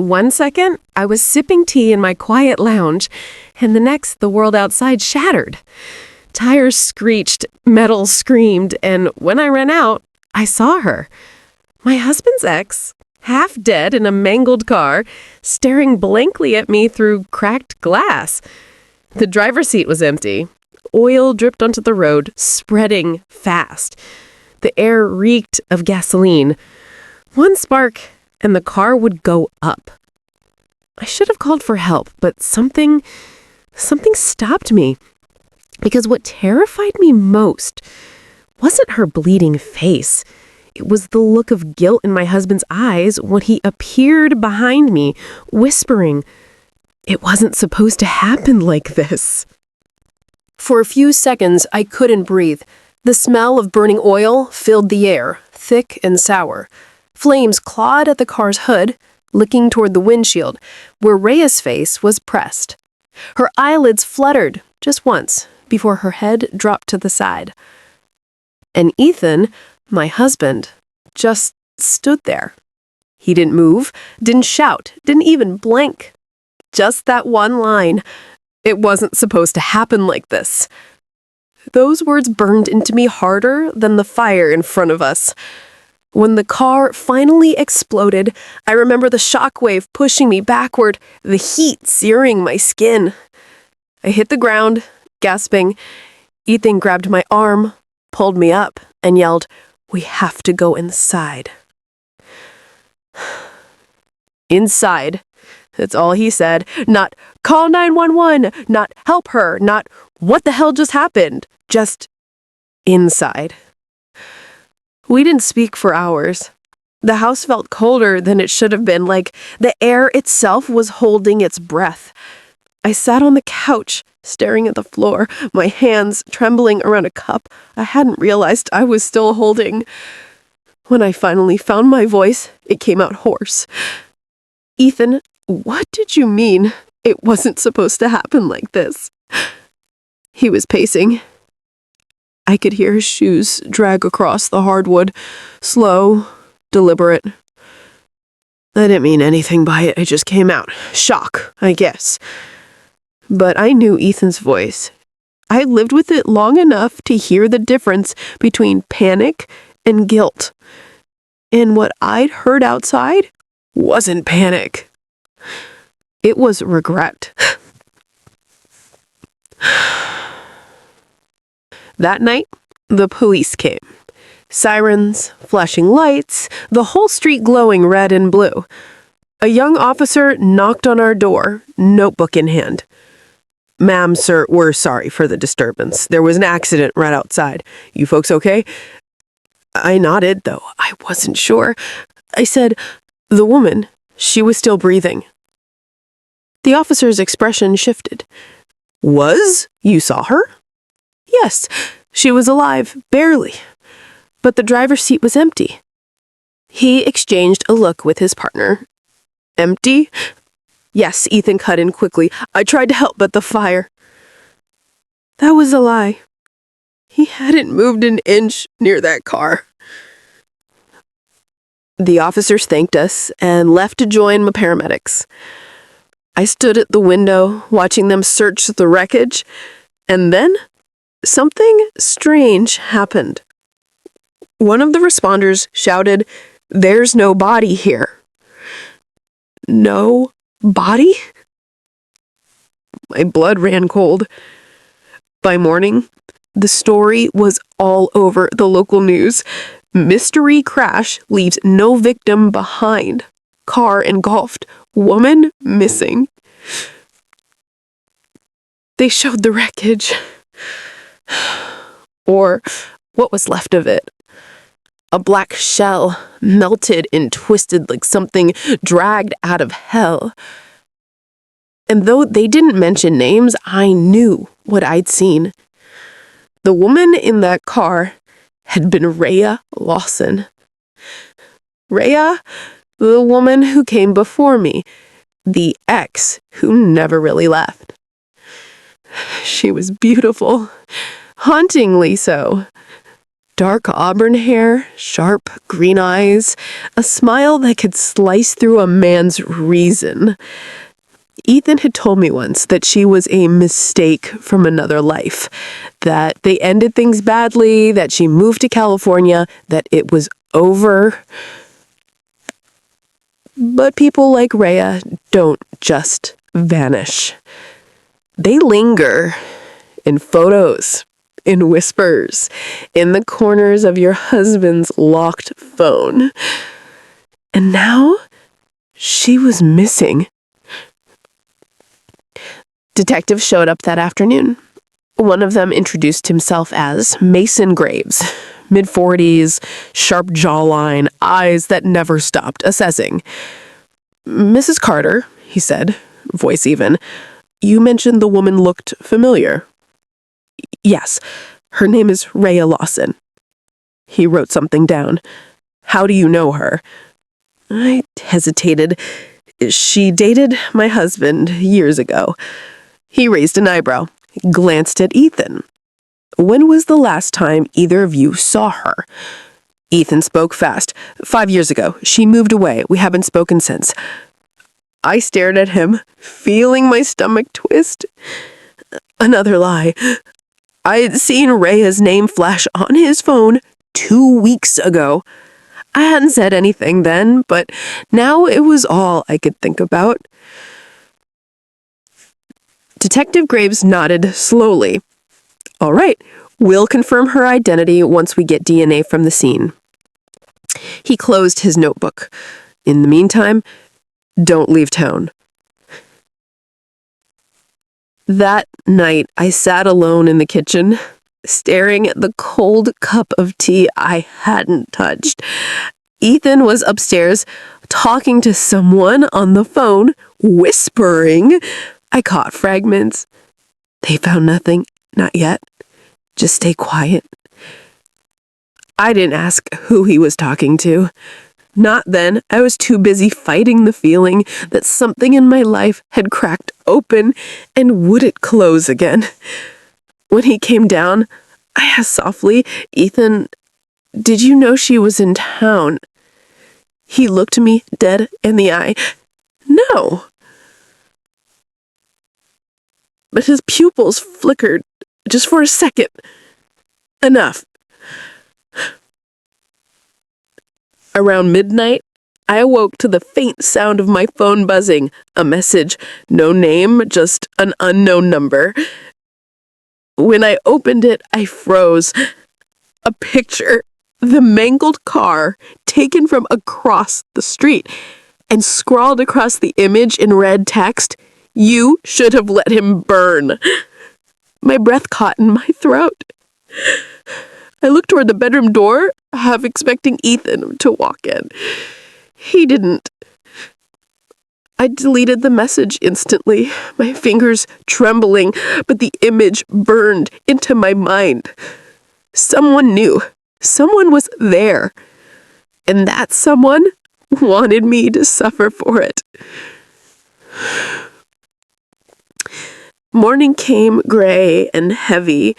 One second, I was sipping tea in my quiet lounge, and the next, the world outside shattered. Tires screeched, metal screamed, and when I ran out, I saw her. My husband's ex, half dead in a mangled car, staring blankly at me through cracked glass. The driver's seat was empty. Oil dripped onto the road, spreading fast. The air reeked of gasoline. One spark, and the car would go up. I should have called for help, but something stopped me. Because what terrified me most wasn't her bleeding face. It was the look of guilt in my husband's eyes when he appeared behind me, whispering, "It wasn't supposed to happen like this." For a few seconds, I couldn't breathe. The smell of burning oil filled the air, thick and sour. Flames clawed at the car's hood, licking toward the windshield, where Rhea's face was pressed. Her eyelids fluttered just once before her head dropped to the side. And Ethan, my husband, just stood there. He didn't move, didn't shout, didn't even blink. Just that one line, "It wasn't supposed to happen like this." Those words burned into me harder than the fire in front of us. When the car finally exploded, I remember the shockwave pushing me backward, the heat searing my skin. I hit the ground, gasping. Ethan grabbed my arm, pulled me up, and yelled, "We have to go inside." Inside. That's all he said. Not, "Call 911, not, "Help her," not, "What the hell just happened?" Just, inside. We didn't speak for hours. The house felt colder than it should have been, like the air itself was holding its breath. I sat on the couch, staring at the floor, my hands trembling around a cup I hadn't realized I was still holding. When I finally found my voice, it came out hoarse. "Ethan, what did you mean? It wasn't supposed to happen like this." He was pacing. I could hear his shoes drag across the hardwood, slow, deliberate. I didn't mean anything by it, it just came out. Shock, I guess. But I knew Ethan's voice. I lived with it long enough to hear the difference between panic and guilt. And what I'd heard outside wasn't panic. It was regret. That night, the police came. Sirens, flashing lights, the whole street glowing red and blue. A young officer knocked on our door, notebook in hand. "Ma'am, sir, we're sorry for the disturbance. There was an accident right outside. You folks okay?" I nodded, though I wasn't sure. I said, "The woman, she was still breathing." The officer's expression shifted. "Was? You saw her?" "Yes, she was alive, barely. But the driver's seat was empty." He exchanged a look with his partner. "Empty?" "Yes," Ethan cut in quickly. "I tried to help, but the fire." That was a lie. He hadn't moved an inch near that car. The officers thanked us and left to join my paramedics. I stood at the window, watching them search the wreckage, and then something strange happened. One of the responders shouted, "There's no body here." No body? My blood ran cold. By morning, the story was all over the local news. Mystery crash leaves no victim behind. Car engulfed. Woman missing. They showed the wreckage. Or what was left of it. A black shell, melted and twisted like something dragged out of hell. And though they didn't mention names, I knew what I'd seen. The woman in that car had been Rhea Lawson. Rhea, the woman who came before me, the ex who never really left. She was beautiful, hauntingly so. Dark auburn hair, sharp green eyes, a smile that could slice through a man's reason. Ethan had told me once that she was a mistake from another life, that they ended things badly, that she moved to California, that it was over. But people like Rhea don't just vanish. They linger in photos, in whispers, in the corners of your husband's locked phone. And now she was missing. Detectives showed up that afternoon. One of them introduced himself as Mason Graves, mid-40s, sharp jawline, eyes that never stopped assessing. "Mrs. Carter," he said, voice even, "you mentioned the woman looked familiar." "Yes, her name is Rhea Lawson." He wrote something down. "How do you know her?" I hesitated. "She dated my husband years ago." He raised an eyebrow, glanced at Ethan. "When was the last time either of you saw her?" Ethan spoke fast. 5 years ago. She moved away. We haven't spoken since." I stared at him, feeling my stomach twist. Another lie. I had seen Rhea's name flash on his phone 2 weeks ago. I hadn't said anything then, but now it was all I could think about. Detective Graves nodded slowly. "All right, we'll confirm her identity once we get DNA from the scene." He closed his notebook. "In the meantime, don't leave town." That night, I sat alone in the kitchen, staring at the cold cup of tea I hadn't touched. Ethan was upstairs, talking to someone on the phone, whispering. I caught fragments. "They found nothing. Not yet. Just stay quiet." I didn't ask who he was talking to. Not then. I was too busy fighting the feeling that something in my life had cracked open, and would it close again? When he came down, I asked softly, "Ethan, did you know she was in town?" He looked me dead in the eye. "No." But his pupils flickered just for a second. "Enough." Around midnight, I awoke to the faint sound of my phone buzzing. A message. No name, just an unknown number. When I opened it, I froze. A picture. The mangled car taken from across the street, and scrawled across the image in red text, "You should have let him burn." My breath caught in my throat. I looked toward the bedroom door, half expecting Ethan to walk in. He didn't. I deleted the message instantly, my fingers trembling, but the image burned into my mind. Someone knew. Someone was there. And that someone wanted me to suffer for it. Morning came gray and heavy.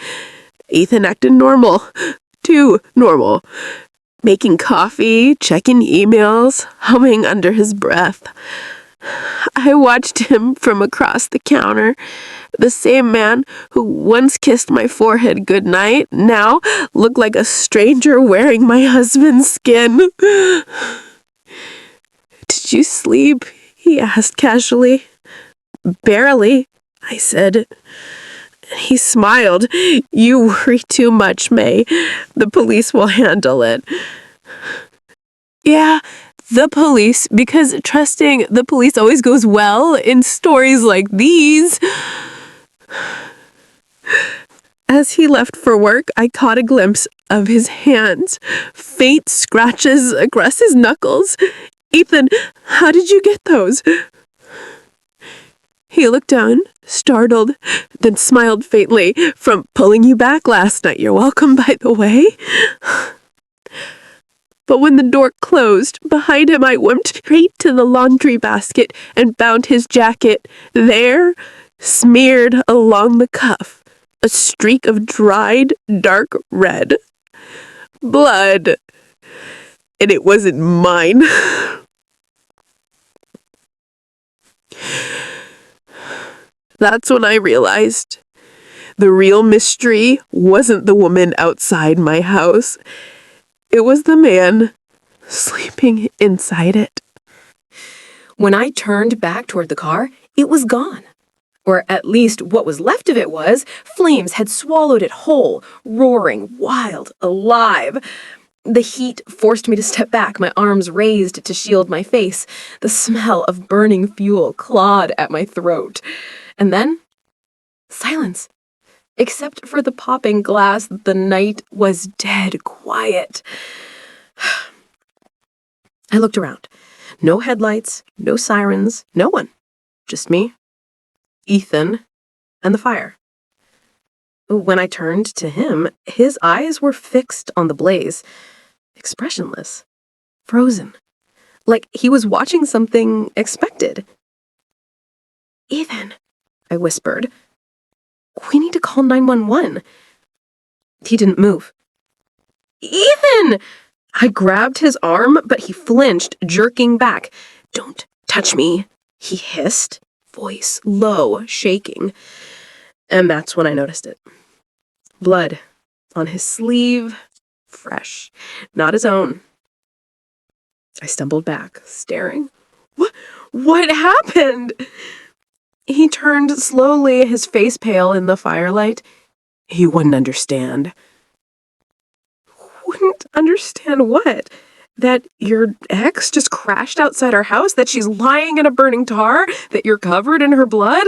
Ethan acted normal. Too normal. Making coffee, checking emails, humming under his breath. I watched him from across the counter. The same man who once kissed my forehead goodnight now looked like a stranger wearing my husband's skin. "Did you sleep?" he asked casually. "Barely," I said. He smiled. "You worry too much, May. The police will handle it." Yeah, the police, because trusting the police always goes well in stories like these. As he left for work, I caught a glimpse of his hands, faint scratches across his knuckles. "Ethan, how did you get those?" He looked down, startled, then smiled faintly. "From pulling you back last night. You're welcome, by the way." But when the door closed behind him, I went straight to the laundry basket and found his jacket. There, smeared along the cuff, a streak of dried, dark red. blood. And it wasn't mine. That's when I realized the real mystery wasn't the woman outside my house. It was the man sleeping inside it. When I turned back toward the car, it was gone. Or at least what was left of it was. Flames had swallowed it whole, roaring, wild, alive. The heat forced me to step back, my arms raised to shield my face. The smell of burning fuel clawed at my throat. And then, silence. Except for the popping glass, the night was dead quiet. I looked around. No headlights, no sirens, no one. Just me, Ethan, and the fire. When I turned to him, his eyes were fixed on the blaze, expressionless, frozen, like he was watching something expected. "Ethan," I whispered, "we need to call 911. He didn't move. "Ethan!" I grabbed his arm, but he flinched, jerking back. "Don't touch me," he hissed, voice low, shaking. And that's when I noticed it. Blood on his sleeve, fresh, not his own. I stumbled back, staring. What happened?" He turned slowly, his face pale in the firelight. "You wouldn't understand." "Wouldn't understand what? That your ex just crashed outside our house? That she's lying in a burning tar? That you're covered in her blood?"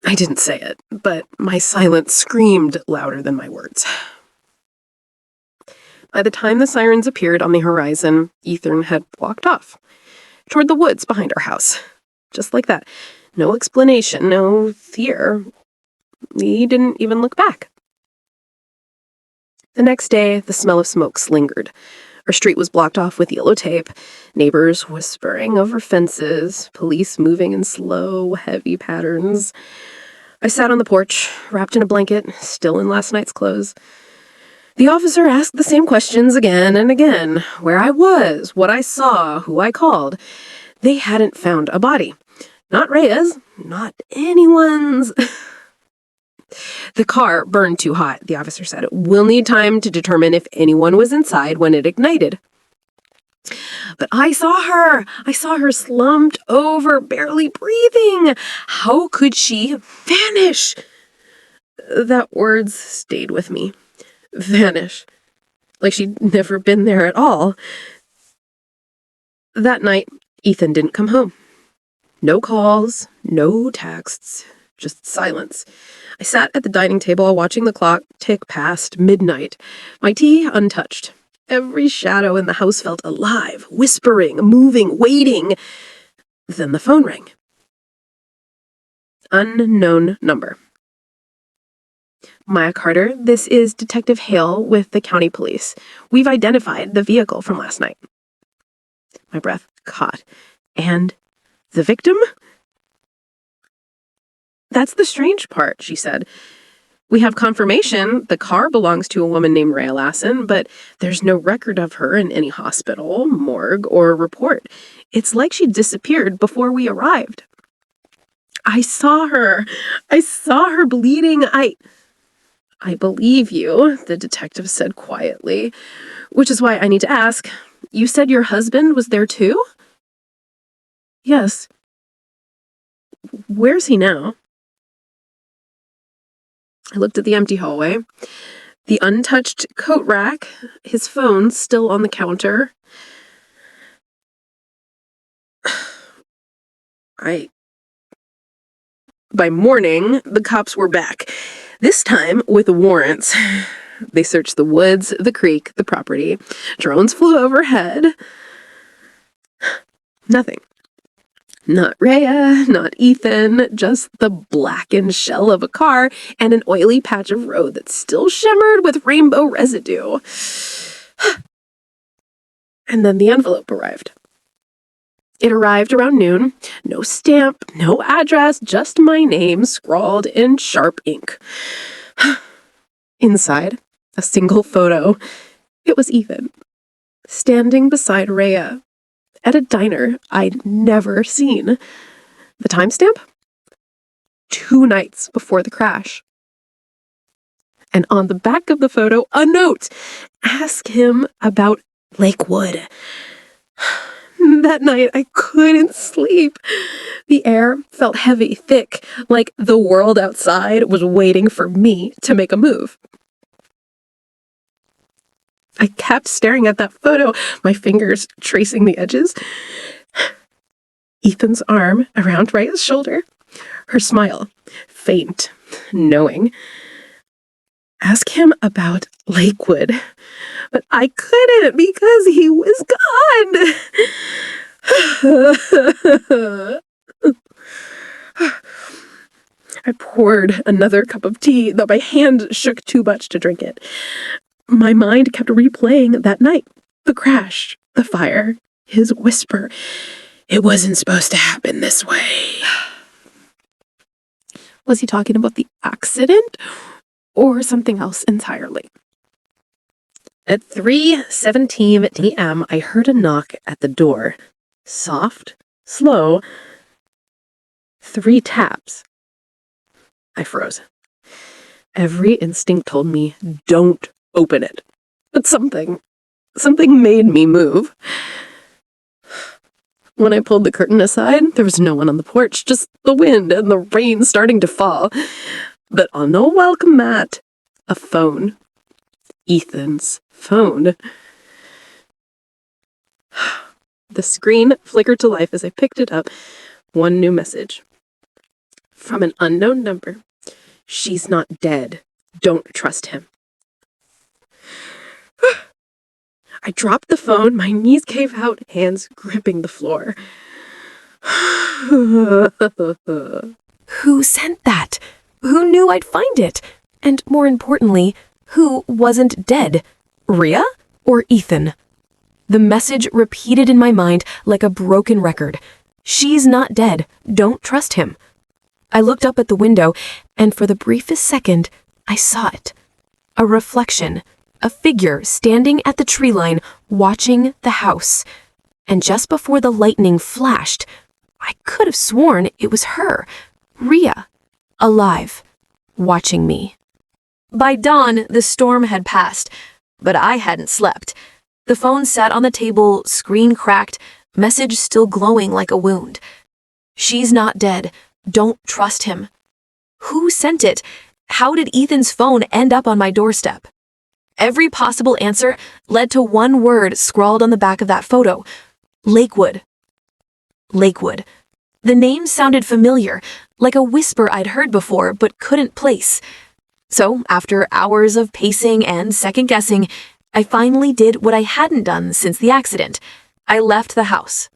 I didn't say it, but my silence screamed louder than my words. By the time the sirens appeared on the horizon, Ethan had walked off, toward the woods behind our house. Just like that. No explanation, no fear. He didn't even look back. The next day, the smell of smoke lingered. Our street was blocked off with yellow tape, neighbors whispering over fences, police moving in slow, heavy patterns. I sat on the porch, wrapped in a blanket, still in last night's clothes. The officer asked the same questions again and again. Where I was, what I saw, who I called. They hadn't found a body. Not Rhea's, not anyone's. "The car burned too hot," the officer said. "We'll need time to determine if anyone was inside when it ignited." "But I saw her. I saw her slumped over, barely breathing. How could she vanish?" That words stayed with me. Vanish. Like she'd never been there at all. That night, Ethan didn't come home. No calls, no texts, just silence. I sat at the dining table watching the clock tick past midnight, my tea untouched. Every shadow in the house felt alive, whispering, moving, waiting. Then the phone rang. Unknown number. "Maya Carter, this is Detective Hale with the county police. We've identified the vehicle from last night." My breath caught. "And the victim?" "That's the strange part," she said. "We have confirmation the car belongs to a woman named Rhea Lassen, but there's no record of her in any hospital, morgue, or report. It's like she disappeared before we arrived." "I saw her. I saw her bleeding. I believe you," the detective said quietly, "which is why I need to ask. You said your husband was there too?" "Yes." "Where's he now?" I looked at the empty hallway, the untouched coat rack, his phone still on the counter. By morning, the cops were back, this time with warrants. They searched the woods, the creek, the property. Drones flew overhead. Nothing. Not Rhea, not Ethan, just the blackened shell of a car and an oily patch of road that still shimmered with rainbow residue. And then the envelope arrived. It arrived around noon. No stamp, no address, just my name scrawled in sharp ink. Inside, A single photo. It was Ethan, standing beside Rhea, at a diner I'd never seen. The timestamp? 2 nights before the crash. And on the back of the photo, a note. Ask him about Lakewood. That night, I couldn't sleep. The air felt heavy, thick, like the world outside was waiting for me to make a move. I kept staring at that photo, my fingers tracing the edges. Ethan's arm around Rhea's shoulder, her smile, faint, knowing. Ask him about Lakewood. But I couldn't because he was gone. I poured another cup of tea, though my hand shook too much to drink it. My mind kept replaying that night. The crash, the fire, his whisper. It wasn't supposed to happen this way. Was he talking about the accident or something else entirely? At 3:17 p.m., I heard a knock at the door. Soft, slow. 3 taps. I froze. Every instinct told me, don't open it. But something made me move. When I pulled the curtain aside, there was no one on the porch, just the wind and the rain starting to fall. But on the welcome mat, a phone. Ethan's phone. The screen flickered to life as I picked it up. One new message. From an unknown number. She's not dead. Don't trust him. I dropped the phone, my knees gave out, hands gripping the floor. Who sent that? Who knew I'd find it? And more importantly, who wasn't dead? Rhea or Ethan? The message repeated in my mind like a broken record. She's not dead. Don't trust him. I looked up at the window, and for the briefest second, I saw it. A reflection. A figure standing at the tree line, watching the house. And just before the lightning flashed, I could have sworn it was her, Rhea, alive, watching me. By dawn, the storm had passed, but I hadn't slept. The phone sat on the table, screen cracked, message still glowing like a wound. She's not dead. Don't trust him. Who sent it? How did Ethan's phone end up on my doorstep? Every possible answer led to one word scrawled on the back of that photo. Lakewood. Lakewood. The name sounded familiar, like a whisper I'd heard before but couldn't place. So, after hours of pacing and second-guessing, I finally did what I hadn't done since the accident. I left the house.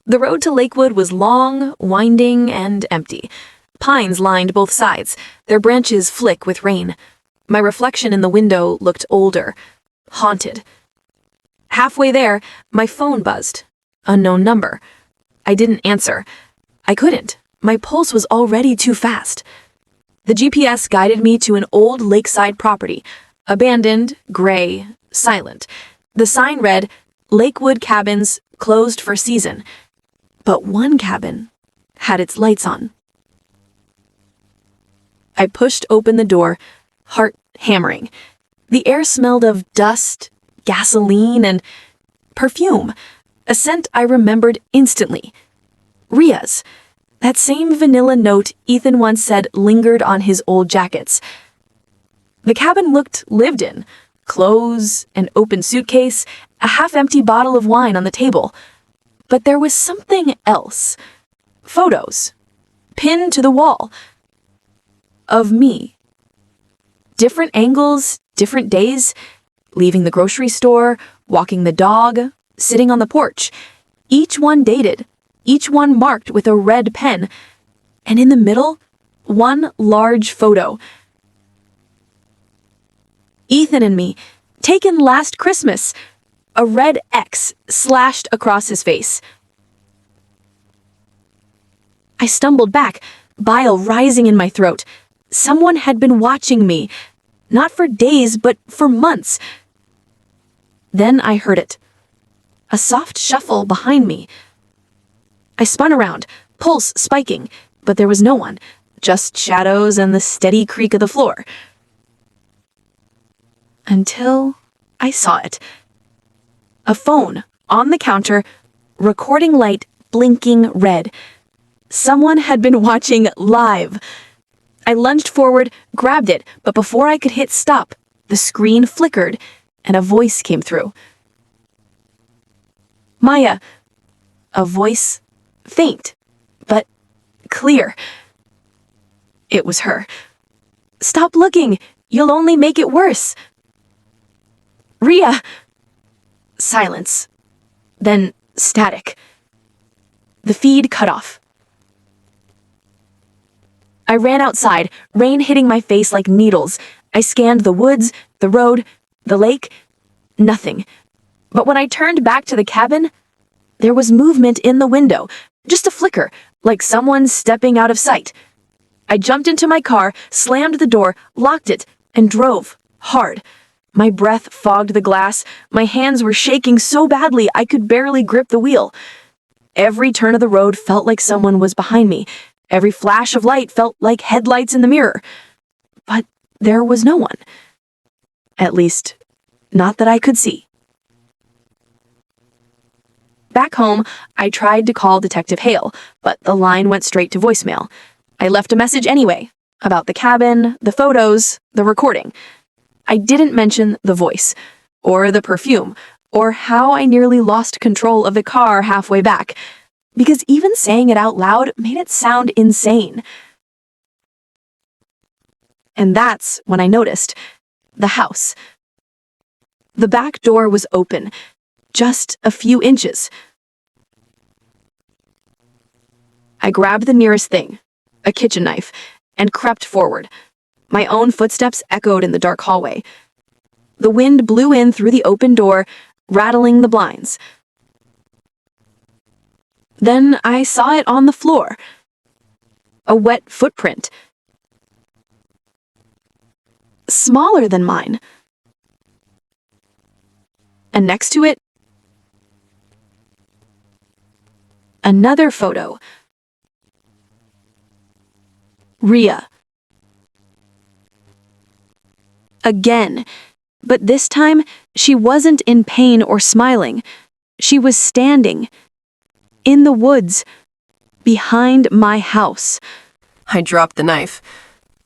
The road to Lakewood was long, winding, and empty. Pines lined both sides, their branches flick with rain. My reflection in the window looked older, haunted. Halfway there, my phone buzzed. Unknown number. I didn't answer. I couldn't. My pulse was already too fast. The GPS guided me to an old lakeside property. Abandoned, gray, silent. The sign read, Lakewood Cabins, closed for season. But one cabin had its lights on. I pushed open the door, heart hammering. The air smelled of dust, gasoline, and perfume, a scent I remembered instantly. Rhea's, that same vanilla note Ethan once said lingered on his old jackets. The cabin looked lived in. Clothes, an open suitcase, a half-empty bottle of wine on the table. But there was something else. Photos, pinned to the wall, of me. Different angles, different days, leaving the grocery store, walking the dog, sitting on the porch. Each one dated, each one marked with a red pen, and in the middle, one large photo. Ethan and me, taken last Christmas, a red X slashed across his face. I stumbled back, bile rising in my throat. Someone had been watching me. Not for days, but for months. Then I heard it. A soft shuffle behind me. I spun around, pulse spiking, but there was no one, just shadows and the steady creak of the floor. Until I saw it. A phone on the counter, recording light blinking red. Someone had been watching live. I lunged forward, grabbed it, but before I could hit stop, the screen flickered and a voice came through. Maya. A voice, faint, but clear. It was her. Stop looking. You'll only make it worse. Rhea. Silence. Then static. The feed cut off. I ran outside, rain hitting my face like needles. I scanned the woods, the road, the lake. Nothing. But when I turned back to the cabin, there was movement in the window. Just a flicker, like someone stepping out of sight. I jumped into my car, slammed the door, locked it, and drove, hard. My breath fogged the glass. My hands were shaking so badly I could barely grip the wheel. Every turn of the road felt like someone was behind me. Every flash of light felt like headlights in the mirror. But there was no one. At least, not that I could see. Back home, I tried to call Detective Hale, but the line went straight to voicemail. I left a message anyway, about the cabin, the photos, the recording. I didn't mention the voice, or the perfume, or how I nearly lost control of the car halfway back, because even saying it out loud made it sound insane. And that's when I noticed the house. The back door was open, just a few inches. I grabbed the nearest thing, a kitchen knife, and crept forward. My own footsteps echoed in the dark hallway. The wind blew in through the open door, rattling the blinds. Then I saw it on the floor. A wet footprint. Smaller than mine. And next to it, another photo. Rhea. Again, but this time she wasn't in pain or smiling. She was standing in the woods behind my house. I dropped the knife.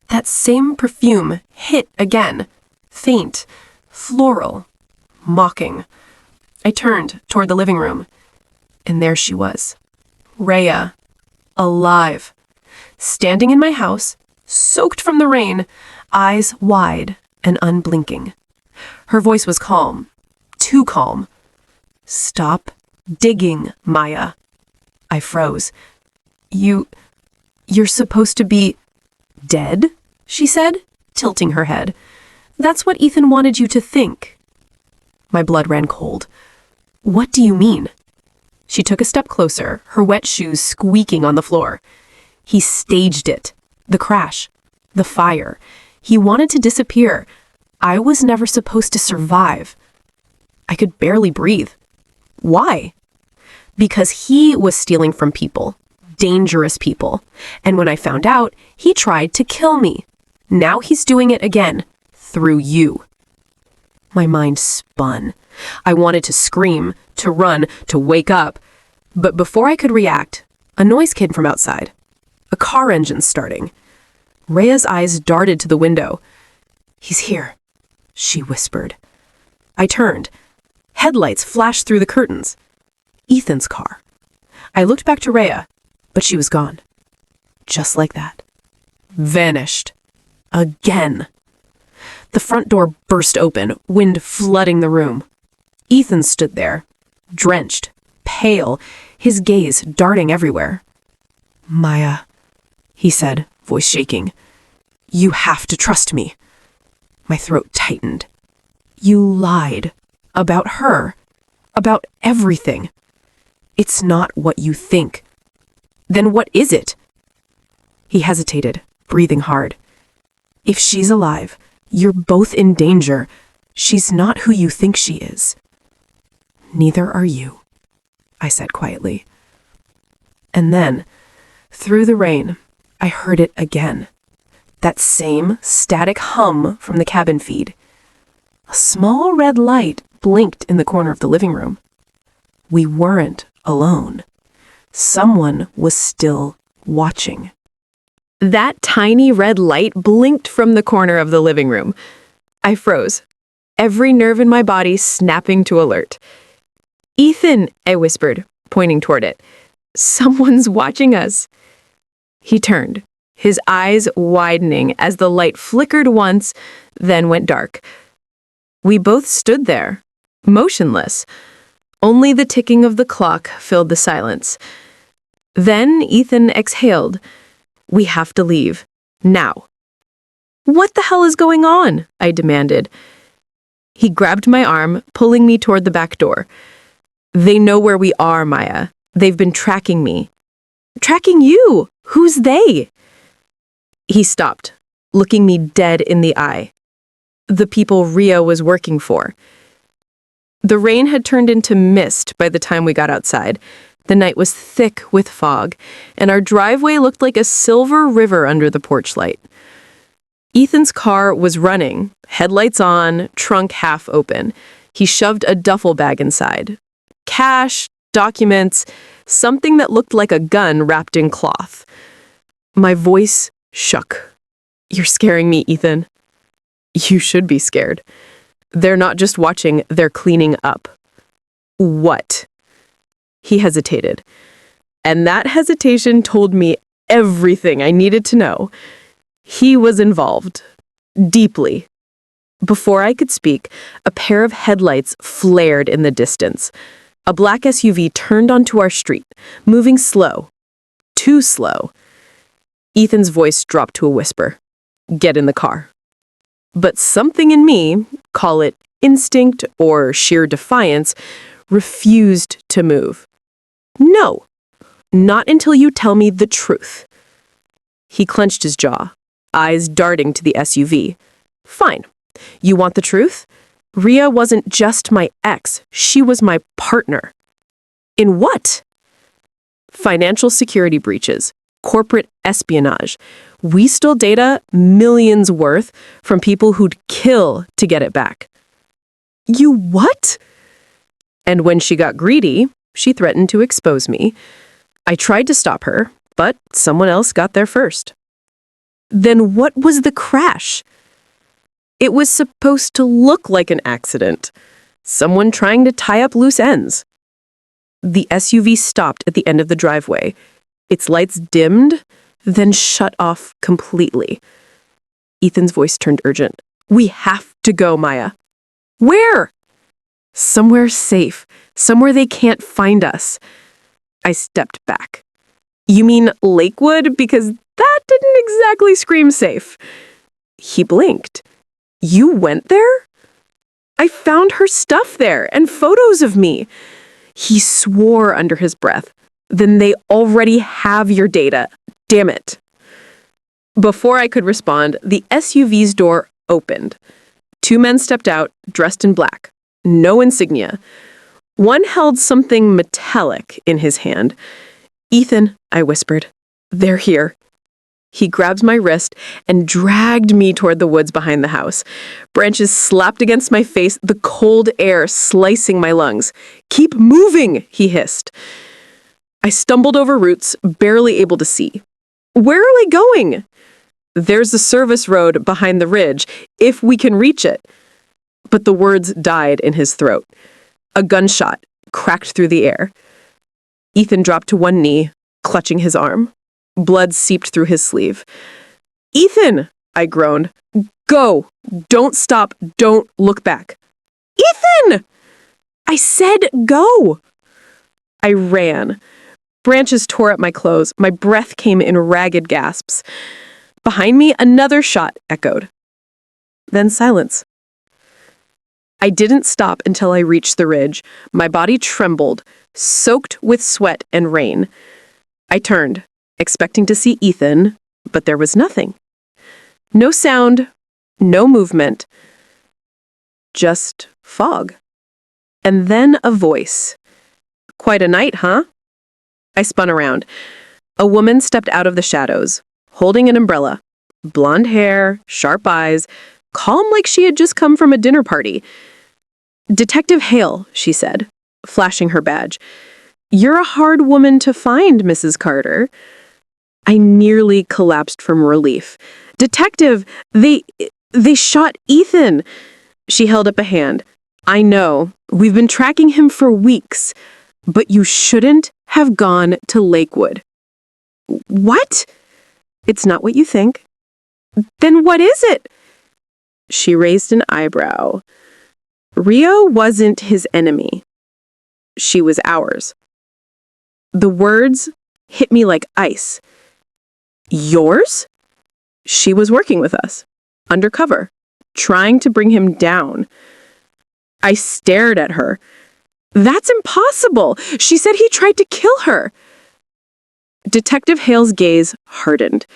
That same perfume hit again. Faint, floral, mocking. I turned toward the living room, and there she was. Rhea, alive. Standing in my house, soaked from the rain, eyes wide and unblinking. Her voice was calm, too calm. Stop digging, Maya. I froze. You're supposed to be dead, she said, tilting her head. That's what Ethan wanted you to think. My blood ran cold. What do you mean? She took a step closer, her wet shoes squeaking on the floor. He staged it. The crash. The fire. He wanted to disappear. I was never supposed to survive. I could barely breathe. Why? Because he was stealing from people. Dangerous people. And when I found out, he tried to kill me. Now he's doing it again. Through you. My mind spun. I wanted to scream, to run, to wake up. But before I could react, a noise came from outside. A car engine starting. Rhea's eyes darted to the window. He's here, she whispered. I turned. Headlights flashed through the curtains. Ethan's car. I looked back to Rhea, but she was gone. Just like that. Vanished. Again. The front door burst open, wind flooding the room. Ethan stood there, drenched, pale, his gaze darting everywhere. Maya, he said, voice shaking. You have to trust me. My throat tightened. You lied. About her. About everything. It's not what you think. Then what is it? He hesitated, breathing hard. If she's alive, You're both in danger. She's not who you think she is. Neither are you, I said quietly. And then, through the rain, I heard it again. That same static hum from the cabin feed. A small red light blinked in the corner of the living room. We weren't alone. Someone was still watching. That tiny red light blinked from the corner of the living room. I froze, every nerve in my body snapping to alert. "Ethan," I whispered, pointing toward it. "Someone's watching us." He turned, his eyes widening as the light flickered once, then went dark. We both stood there, motionless. Only the ticking of the clock filled the silence. Then Ethan exhaled. "We have to leave. Now." "What the hell is going on?" I demanded. He grabbed my arm, pulling me toward the back door. "They know where we are, Maya. They've been tracking me." "Tracking you? Who's they?" He stopped, looking me dead in the eye. "The people Ria was working for." The rain had turned into mist by the time we got outside. The night was thick with fog, and our driveway looked like a silver river under the porch light. Ethan's car was running, headlights on, trunk half open. He shoved a duffel bag inside. Cash, documents, something that looked like a gun wrapped in cloth. My voice shook. "You're scaring me, Ethan." "You should be scared. They're not just watching, they're cleaning up." "What?" He hesitated. And that hesitation told me everything I needed to know. He was involved. Deeply. Before I could speak, a pair of headlights flared in the distance. A black SUV turned onto our street, moving slow. Too slow. Ethan's voice dropped to a whisper. "Get in the car." But something in me, call it instinct or sheer defiance, refused to move. "No, not until you tell me the truth." He clenched his jaw, eyes darting to the SUV. "Fine. You want the truth? Ria wasn't just my ex, she was my partner." "In what?" "Financial security breaches, corporate espionage. We stole data, millions worth, from people who'd kill to get it back." "You what?" "And when she got greedy, she threatened to expose me. I tried to stop her, but someone else got there first." "Then what was the crash?" "It was supposed to look like an accident. Someone trying to tie up loose ends." The SUV stopped at the end of the driveway. Its lights dimmed, then shut off completely. Ethan's voice turned urgent. "We have to go, Maya." "Where?" "Somewhere safe. Somewhere they can't find us." I stepped back. "You mean Lakewood? Because that didn't exactly scream safe." He blinked. "You went there?" "I found her stuff there and photos of me." He swore under his breath. "Then they already have your data. Damn it." Before I could respond, the SUV's door opened. Two men stepped out, dressed in black. No insignia. One held something metallic in his hand. "Ethan," I whispered. "They're here." He grabbed my wrist and dragged me toward the woods behind the house. Branches slapped against my face, the cold air slicing my lungs. "Keep moving," he hissed. I stumbled over roots, barely able to see. "Where are we going?" "There's a service road behind the ridge, if we can reach it." But the words died in his throat. A gunshot cracked through the air. Ethan dropped to one knee, clutching his arm. Blood seeped through his sleeve. "Ethan!" I groaned. "Go! Don't stop! Don't look back!" "Ethan!" I said go! I ran. Branches tore at my clothes. My breath came in ragged gasps. Behind me, another shot echoed. Then silence. I didn't stop until I reached the ridge. My body trembled, soaked with sweat and rain. I turned, expecting to see Ethan, but there was nothing. No sound, No movement. Just fog. And then a voice. Quite a night, huh? I spun around. A woman stepped out of the shadows, holding an umbrella. Blonde hair, sharp eyes, calm like she had just come from a dinner party. "Detective Hale," she said, flashing her badge. "You're a hard woman to find, Mrs. Carter." I nearly collapsed from relief. "Detective, they shot Ethan." She held up a hand. "I know. We've been tracking him for weeks. But you shouldn't have gone to Lakewood." "What?" "It's not what you think." "Then what is it?" She raised an eyebrow. "Rio wasn't his enemy. She was ours." The words hit me like ice. "Yours?" "She was working with us, undercover, trying to bring him down." I stared at her. "That's impossible. She said he tried to kill her." Detective Hale's gaze hardened.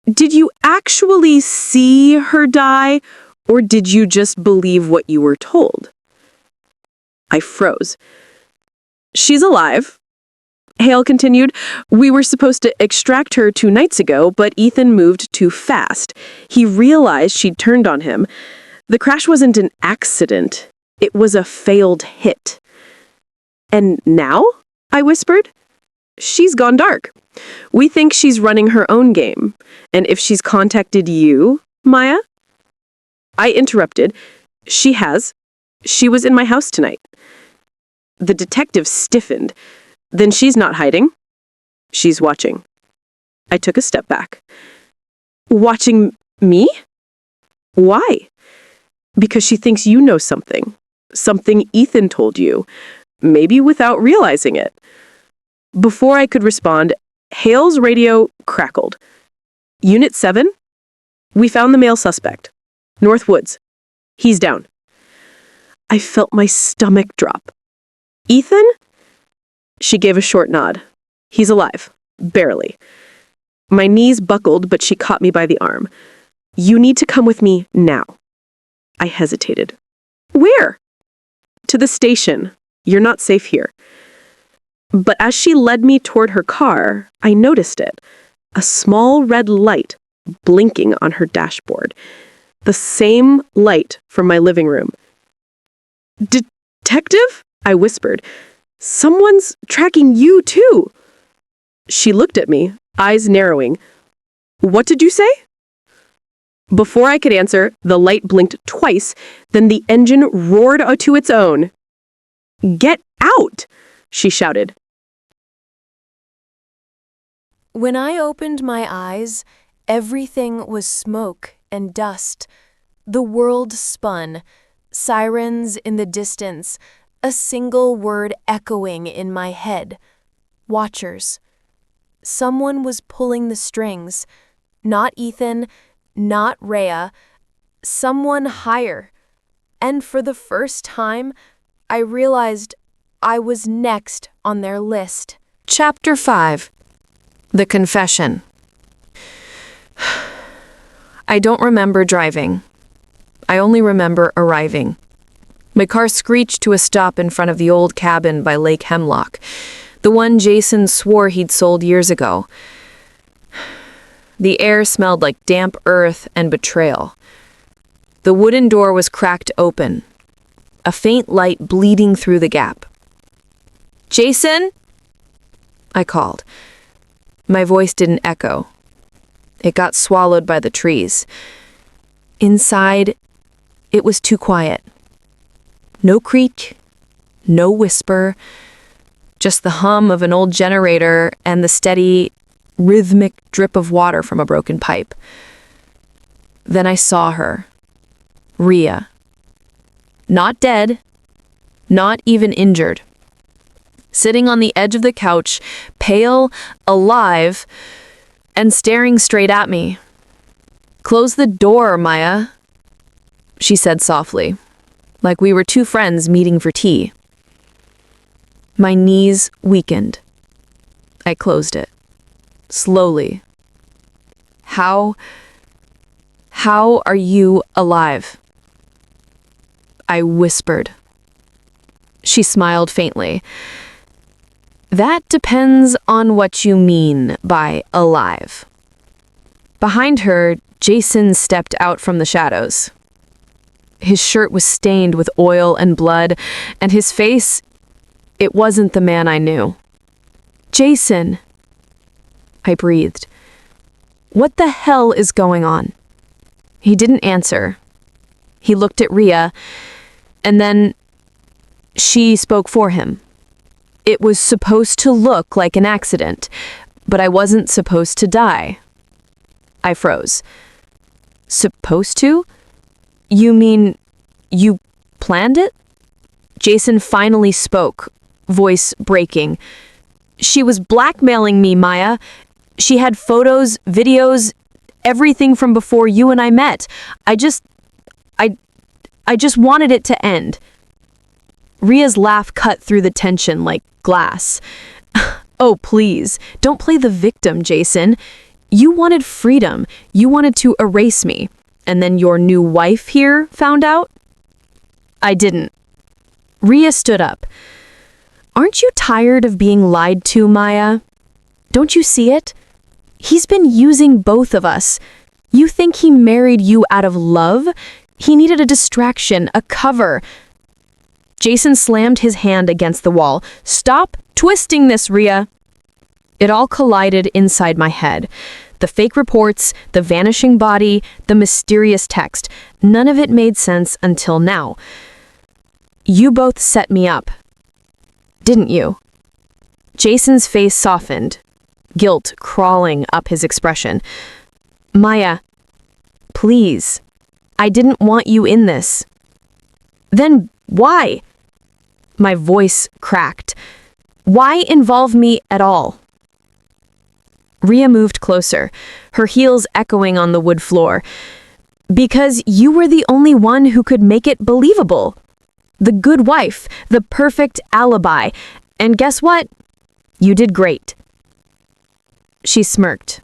"Did you actually see her die, or did you just believe what you were told?" I froze. "She's alive," Hale continued. "We were supposed to extract her 2 nights ago, but Ethan moved too fast. He realized she'd turned on him. The crash wasn't an accident. It was a failed hit." "And now?" I whispered. "She's gone dark. We think she's running her own game. And if she's contacted you, Maya?" I interrupted. "She has. She was in my house tonight." The detective stiffened. "Then she's not hiding. She's watching." I took a step back. "Watching me? Why?" "Because she thinks you know something. Something Ethan told you. Maybe without realizing it." Before I could respond, Hale's radio crackled. "Unit 7? We found the male suspect. North Woods. He's down." I felt my stomach drop. "Ethan?" She gave a short nod. "He's alive. Barely." My knees buckled, but she caught me by the arm. "You need to come with me now." I hesitated. "Where?" "To the station. You're not safe here." But as she led me toward her car, I noticed it. A small red light blinking on her dashboard. The same light from my living room. "Detective?" I whispered. "Someone's tracking you, too." She looked at me, eyes narrowing. "What did you say?" Before I could answer, the light blinked twice, then the engine roared to its own. "Get out!" she shouted. When I opened my eyes, everything was smoke and dust. The world spun, sirens in the distance, a single word echoing in my head. Watchers. Someone was pulling the strings. Not Ethan, not Rhea. Someone higher. And for the first time, I realized I was next on their list. Chapter 5. The Confession. I don't remember driving. I only remember arriving. My car screeched to a stop in front of the old cabin by Lake Hemlock, the one Jason swore he'd sold years ago. The air smelled like damp earth and betrayal. The wooden door was cracked open, a faint light bleeding through the gap. "Jason?" I called. My voice didn't echo. It got swallowed by the trees. Inside, it was too quiet. No creak, no whisper, just the hum of an old generator and the steady, rhythmic drip of water from a broken pipe. Then I saw her, Rhea. Not dead, not even injured. Sitting on the edge of the couch, pale, alive, and staring straight at me. "Close the door, Maya," she said softly, like we were two friends meeting for tea. My knees weakened. I closed it. Slowly. How are you alive? I whispered. She smiled faintly. That depends on what you mean by alive. Behind her, Jason stepped out from the shadows. His shirt was stained with oil and blood, and his face, it wasn't the man I knew. Jason, I breathed. What the hell is going on? He didn't answer. He looked at Rhea, and then she spoke for him. It was supposed to look like an accident, but I wasn't supposed to die. I froze. Supposed to? You mean you planned it? Jason finally spoke, voice breaking. She was blackmailing me, Maya. She had photos, videos, everything from before you and I met. I just wanted it to end. Rhea's laugh cut through the tension like glass. Oh, please, don't play the victim, Jason. You wanted freedom. You wanted to erase me. And then your new wife here found out? I didn't. Rhea stood up. Aren't you tired of being lied to, Maya? Don't you see it? He's been using both of us. You think he married you out of love? He needed a distraction, a cover. Jason slammed his hand against the wall. Stop twisting this, Rhea. It all collided inside my head. The fake reports, the vanishing body, the mysterious text. None of it made sense until now. You both set me up, didn't you? Jason's face softened, guilt crawling up his expression. Maya, please. I didn't want you in this. Then why? My voice cracked. Why involve me at all? Rhea moved closer, her heels echoing on the wood floor. Because you were the only one who could make it believable. The good wife, the perfect alibi. And guess what? You did great. She smirked.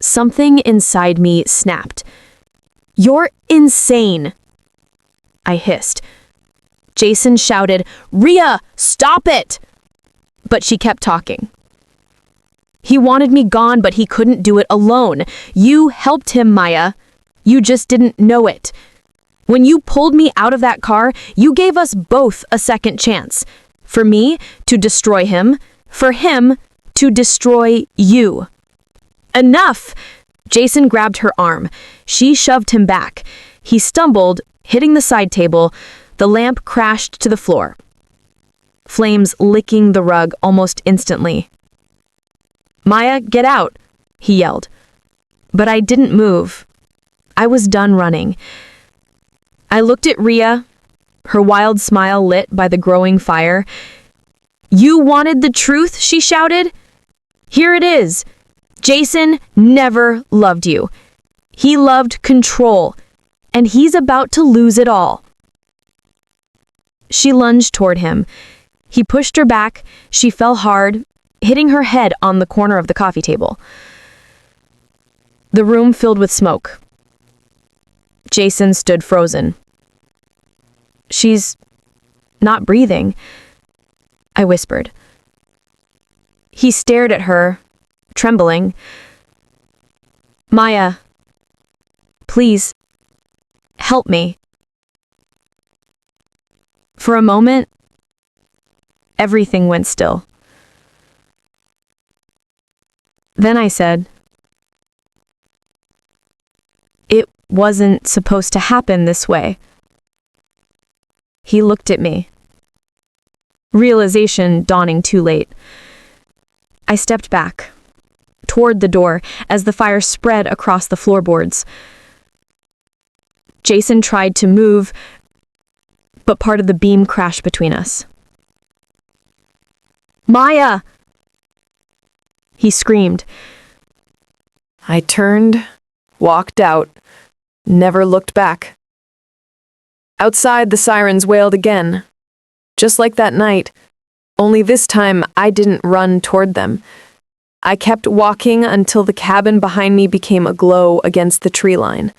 Something inside me snapped. You're insane, I hissed. Jason shouted, Rhea, stop it! But she kept talking. He wanted me gone, but he couldn't do it alone. You helped him, Maya. You just didn't know it. When you pulled me out of that car, you gave us both a second chance. For me, to destroy him. For him, to destroy you. Enough! Jason grabbed her arm. She shoved him back. He stumbled, hitting the side table. The lamp crashed to the floor. Flames licking the rug almost instantly. Maya, get out, he yelled. But I didn't move. I was done running. I looked at Rhea, her wild smile lit by the growing fire. You wanted the truth, she shouted. Here it is. Jason never loved you. He loved control, and he's about to lose it all. She lunged toward him. He pushed her back. She fell hard, hitting her head on the corner of the coffee table. The room filled with smoke. Jason stood frozen. She's not breathing, I whispered. He stared at her, trembling. Maya, please, help me. For a moment, everything went still. Then I said, it wasn't supposed to happen this way. He looked at me. Realization dawning too late. I stepped back, toward the door, as the fire spread across the floorboards. Jason tried to move, but part of the beam crashed between us. Maya! He screamed. I turned, walked out, never looked back. Outside, the sirens wailed again. Just like that night, only this time I didn't run toward them. I kept walking until the cabin behind me became aglow against the tree line.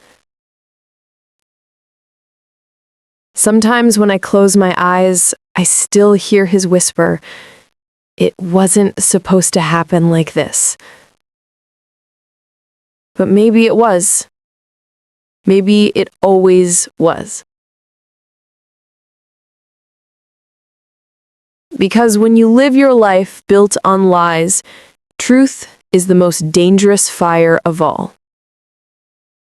Sometimes when I close my eyes, I still hear his whisper, "It wasn't supposed to happen like this." But maybe it was. Maybe it always was. Because when you live your life built on lies, truth is the most dangerous fire of all.